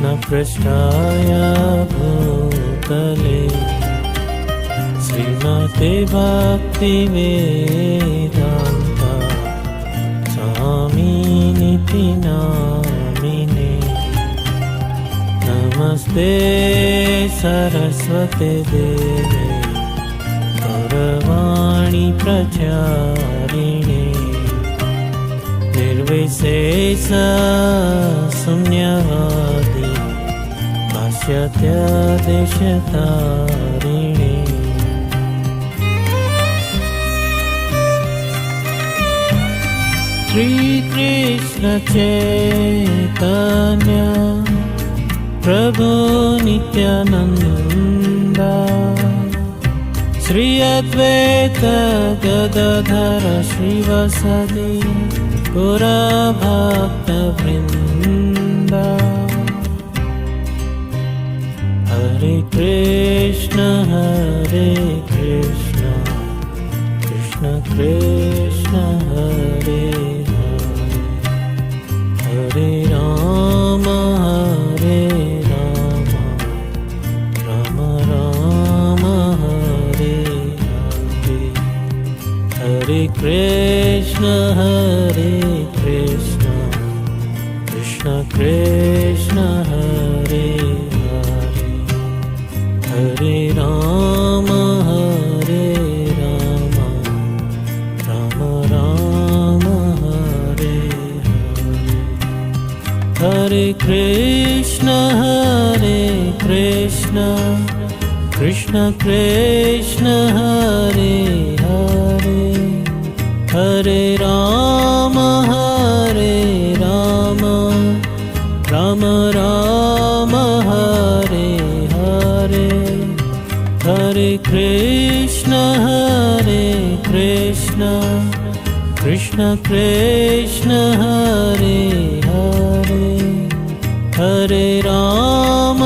कृष्णपृष्ठाय भूतले श्रीमते भक्तिवेदान्ता स्वामिनिति नामिने। नमस्ते सरस्वते देवे गौरवाणी प्रचारिणे निर्विशेष शून्यवादी पाश्चात्यदेशतारिणे। श्रीकृष्ण चैतन्य प्रभु नित्यानंद श्री अद्वैत गदाधर श्रीवासदि गौरभक्तवृन्द। हरे कृष्ण कृष्ण कृष्ण हरे हरे राम राम राम हरे हरे। हरे कृष्ण कृष्ण कृष्ण हरे हरे। हरे राम राम राम हरे हरे। हरे कृष्ण कृष्ण कृष्ण हरे हरे। हरे राम राम राम हरे हरे। हरे कृष्ण कृष्ण कृष्ण हरे हरे। हरे राम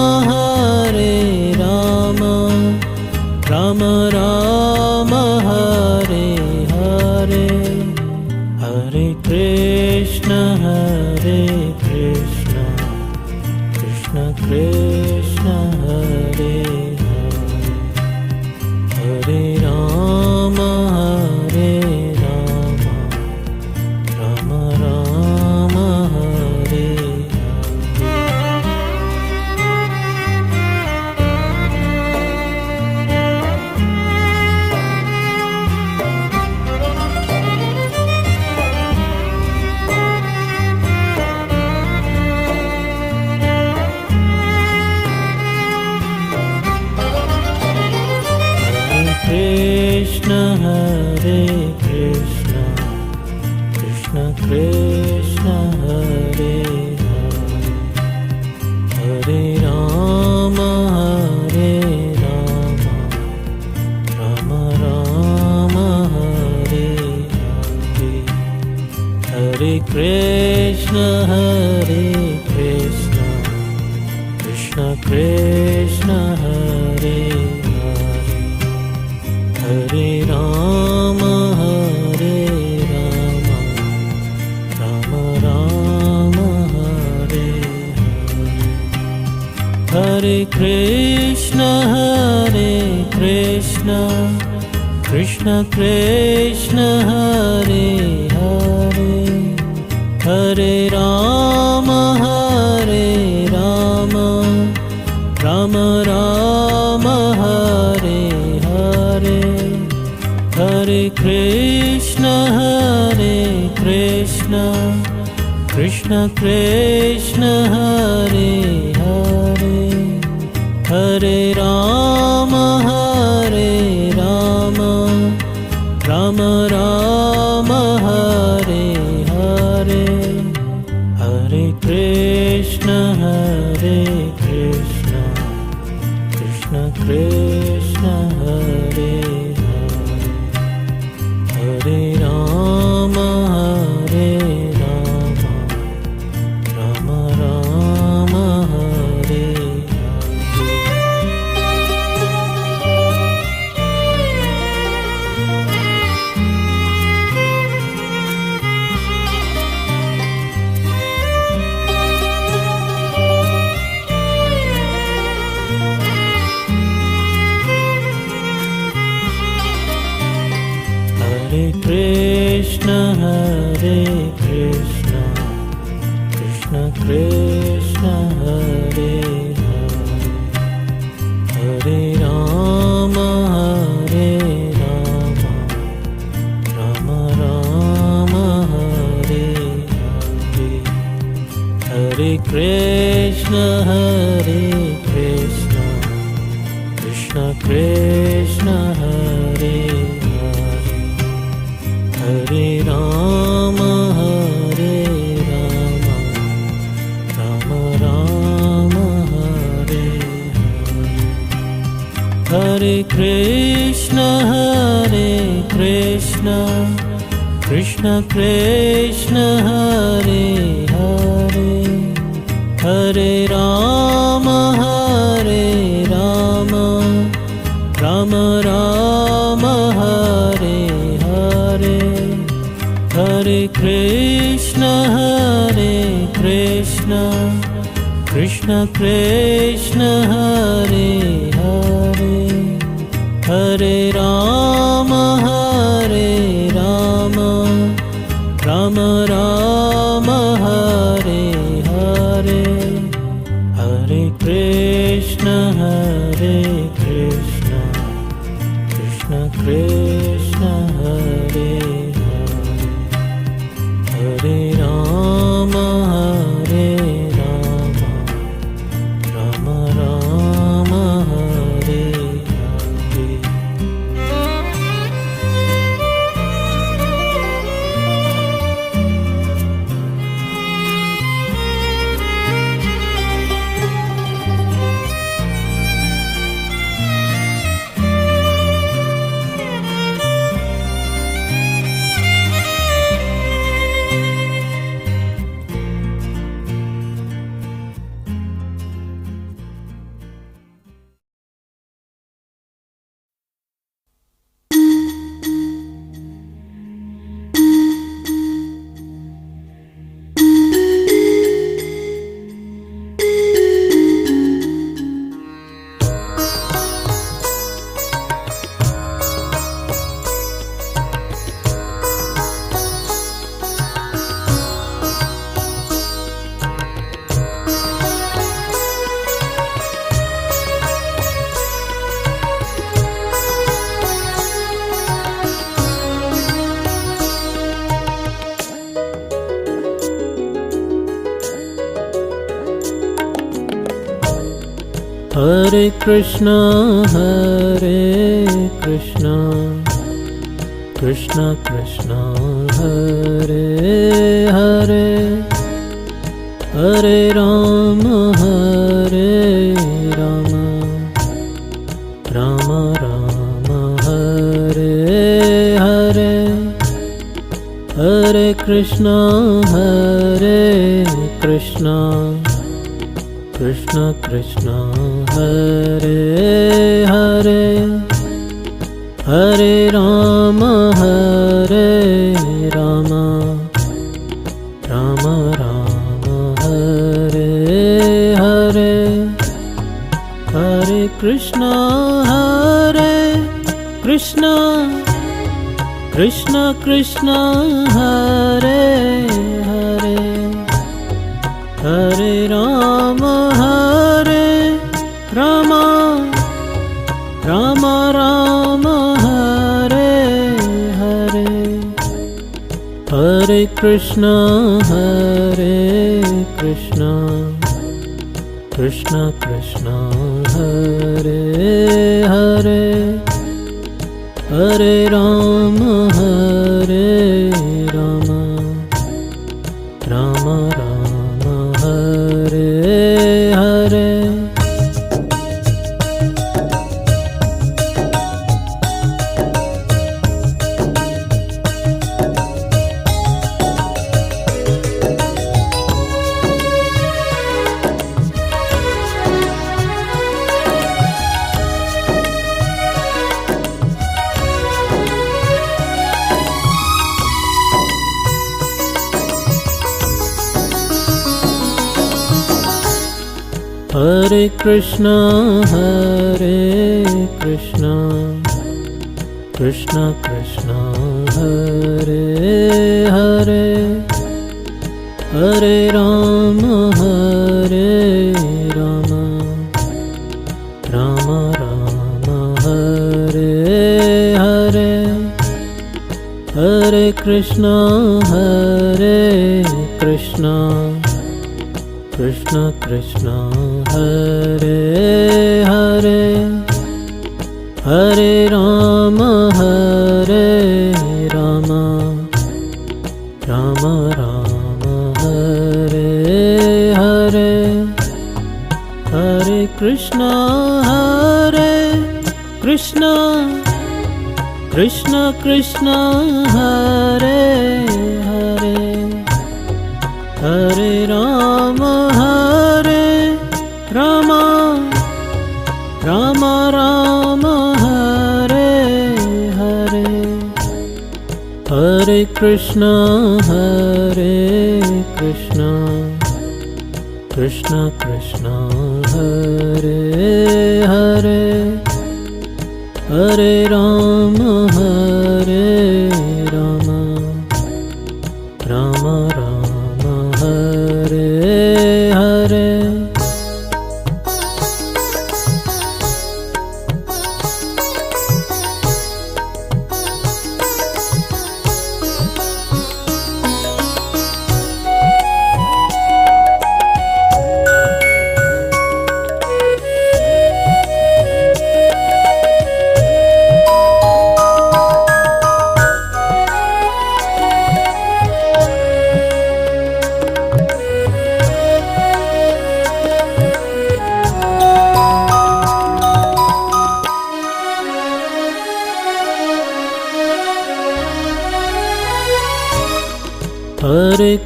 राम राम हरे हरे। हरे कृष्ण कृष्ण कृष्ण हरे हरे। हरे राम राम राम हरे कृष्ण कृष्ण कृष्ण हरे हरे। हरे राम राम राम हरे हरे। हरे कृष्ण कृष्ण कृष्ण हरे हरे। हरे राम राम राम हरे हरे। हरे कृष्ण कृष्ण कृष्ण हरे हरे। हरे राम राम राम हरे हरे। हरे कृष्ण कृष्ण कृष्ण हरे हरे। हरे राम राम राम हरे हरे। हरे कृष्ण कृष्ण कृष्ण हरे हरे। हरे Ram Ram Ram Hare Hare. Krishna Krishna Hare Hare, Hare Rama Hare Rama, Rama Rama Hare Hare, Hare Krishna Krishna Krishna Hare Hare, Hare Rama Hare Rama, Rama Rama Hare Hare, Hare Krishna Krishna Krishna Hare Hare, Hare Rama Hare Rama, Rama Rama Hare Hare, Hare Krishna Krishna Krishna Hare Hare, Hare Rama Hare Rama, Rama Rama Hare Hare, Hare Krishna Krishna Krishna Hare Hare, Hare Rama Hare Rama, Rama Rama Hare Hare. Hare Krishna Krishna Krishna Hare Hare, Hare Rama Rama, Rama Rama Hare Hare, Hare Krishna Krishna Krishna Hare Hare, Hare Rama Rama, Rama Rama Hare Hare, Hare Krishna Krishna Krishna Hare Hare, Hare Rama Rama, Rama Rama Hare Hare, Hare Krishna Krishna Krishna Hare Hare, Hare Rama Rama, Rama Rama Hare Hare. Hare Krishna Krishna Krishna Hare Hare, Hare Rama, Rama Rama, Hare Hare, Hare Krishna, Krishna Krishna, Hare Hare, Hare Rama, Rama Rama, Hare Hare, Hare Krishna, Krishna Krishna, Hare Hare, Hare Rama, Rama Rama, Hare Hare, Hare Krishna, Krishna Krishna, Hare Hare, Hare Rama, Rama Rama, Hare Hare. Hare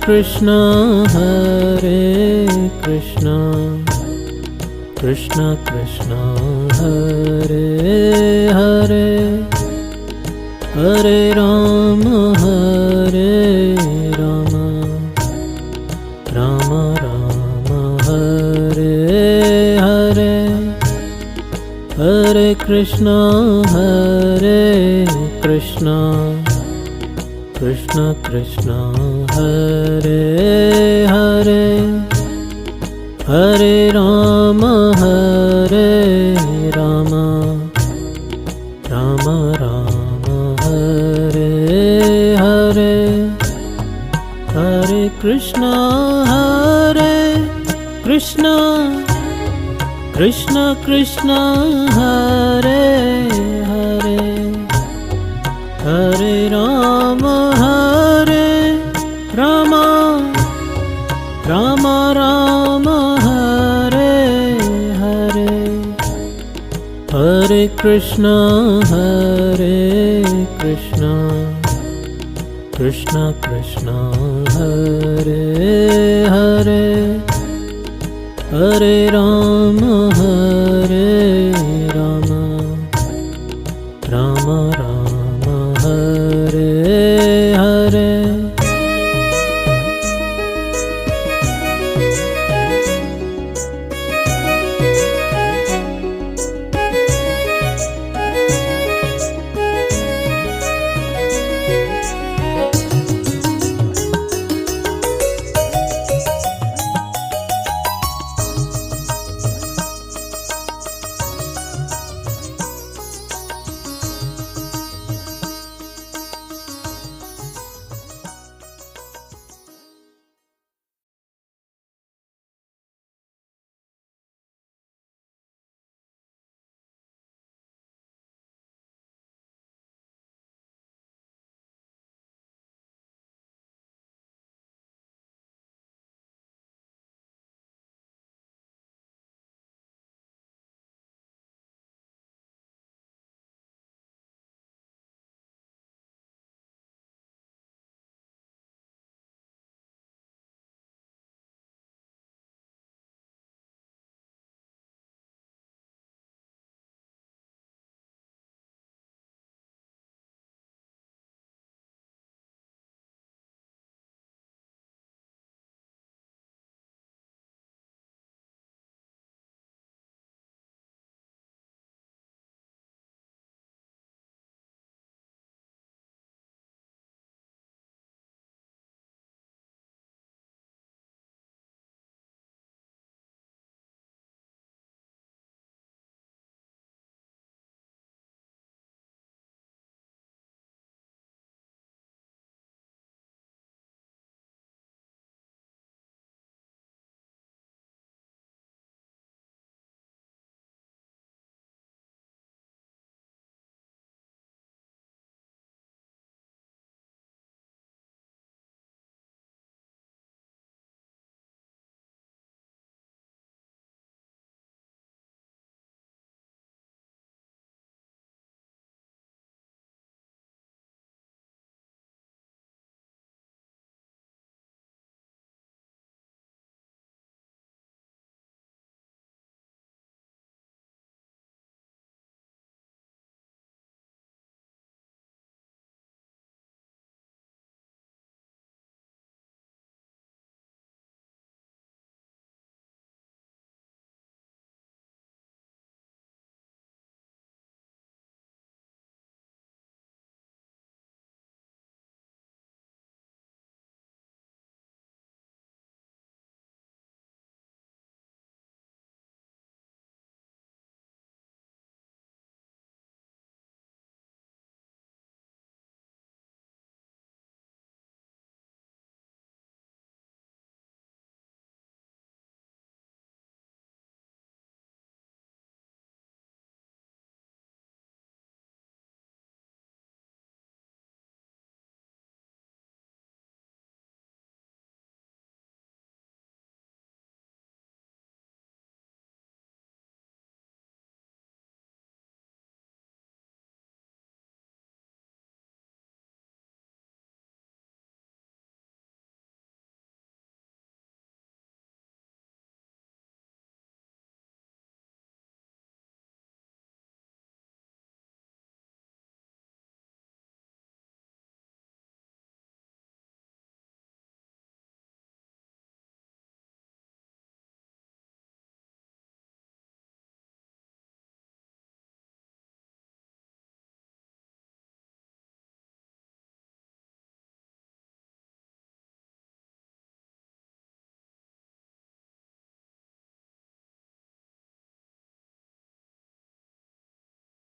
Krishna, Krishna Krishna, Hare Hare, Hare Rama, Rama Rama, Hare Hare, Hare Krishna, Krishna Krishna, Hare Hare, Hare Rama, Rama Rama, Hare Hare, Hare Krishna, Krishna Krishna, Hare Hare, Hare Rama, Rama Rama, Hare Hare, Hare Krishna, Krishna Krishna, Hare Hare, Hare Rama, Rama